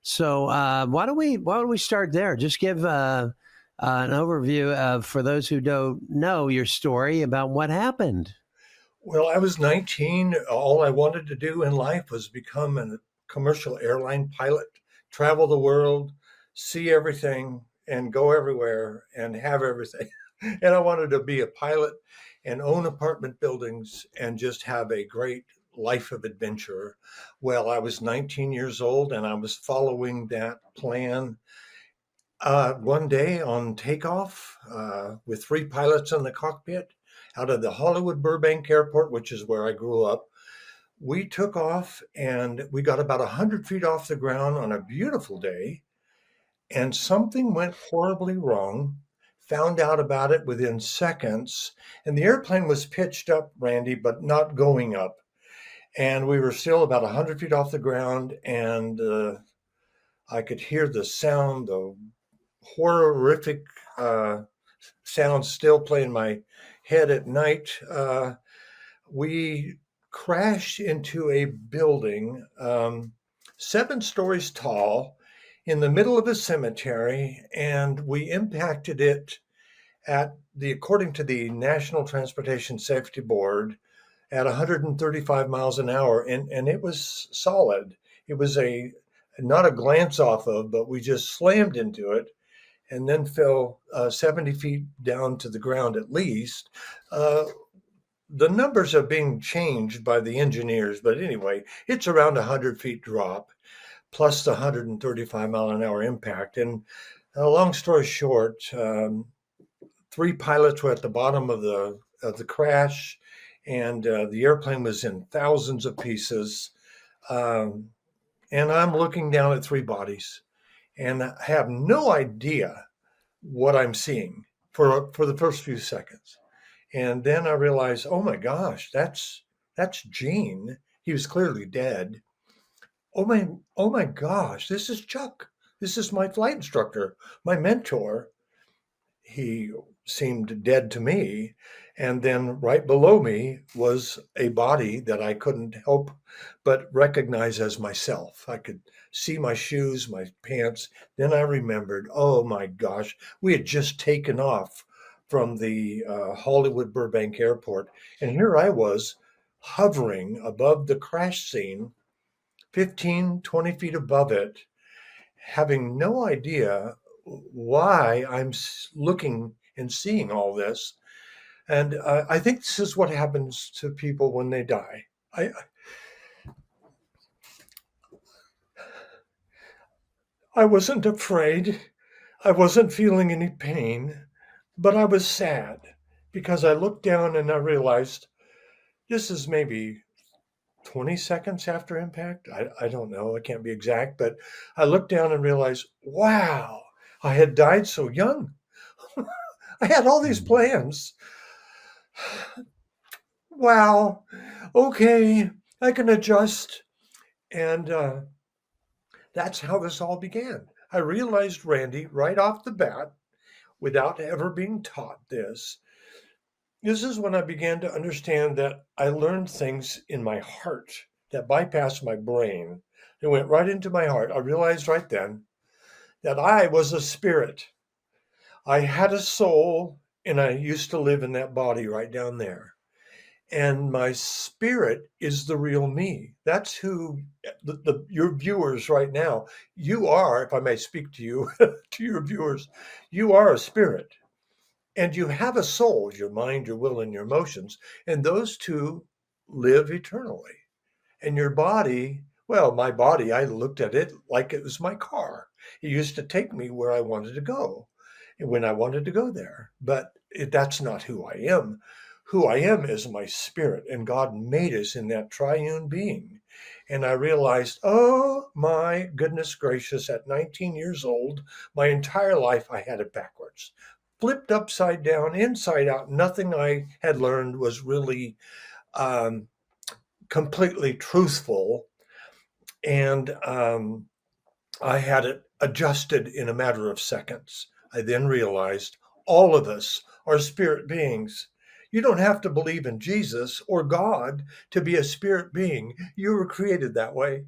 So why don't we start there? Just give an overview of for those who don't know your story about what happened. Well, I was 19. All I wanted to do in life was become a commercial airline pilot, travel the world, see everything, and go everywhere and have everything. And I wanted to be a pilot and own apartment buildings and just have a great life of adventure. Well, I was 19 years old and I was following that plan. One day on takeoff, with three pilots in the cockpit out of the Hollywood Burbank Airport, which is where I grew up, we took off and we got about 100 feet off the ground on a beautiful day, and something went horribly wrong. Found out about it within seconds, and the airplane was pitched up, Randy, but not going up. And we were still about 100 feet off the ground, and I could hear the sound, the horrific uh, sounds still play in my head at night. We crashed into a building 7 stories tall in the middle of a cemetery, and we impacted it according to the National Transportation Safety Board, at 135 miles an hour, and it was solid. It was a not a glance off of, but we just slammed into it and then fell 70 feet down to the ground at least. Uh, the numbers are being changed by the engineers, but anyway, it's around a 100 feet drop plus the 135 mile an hour impact. And long story short, 3 pilots were at the bottom of the crash, and the airplane was in thousands of pieces. Um, and I'm looking down at 3 bodies and I have no idea what I'm seeing for the first few seconds. And then I realized, oh my gosh, that's Gene. He was clearly dead. Oh my gosh, this is Chuck. This is my flight instructor, my mentor. He seemed dead to me. And then right below me was a body that I couldn't help but recognize as myself. I could see my shoes, my pants. Then I remembered, oh my gosh, we had just taken off from the Hollywood Burbank Airport. And here I was hovering above the crash scene, 15, 20 feet above it, having no idea why I'm looking and seeing all this. And I think this is what happens to people when they die. I wasn't afraid. I wasn't feeling any pain, but I was sad because I looked down and I realized this is maybe 20 seconds after impact. I don't know. I can't be exact, but I looked down and realized, wow, I had died so young. I had all these Mhm. plans. Wow. Okay. I can adjust. And that's how this all began. I realized, Randy, right off the bat, without ever being taught this, this is when I began to understand that I learned things in my heart that bypassed my brain. It went right into my heart. I realized right then that I was a spirit. I had a soul, and I used to live in that body right down there. And my spirit is the real me. That's who your viewers right now, you are, if I may speak to you, to your viewers, you are a spirit. And you have a soul, your mind, your will, and your emotions. And those two live eternally. And your body, well, my body, I looked at it like it was my car. It used to take me where I wanted to go and when I wanted to go there. But that's not who I am. Who I am is my spirit, and God made us in that triune being. And I realized, oh my goodness gracious, at 19 years old, my entire life I had it backwards. Flipped upside down, inside out. Nothing I had learned was really um, completely truthful. And I had it adjusted in a matter of seconds. I then realized all of us are spirit beings. You don't have to believe in Jesus or God to be a spirit being. You were created that way.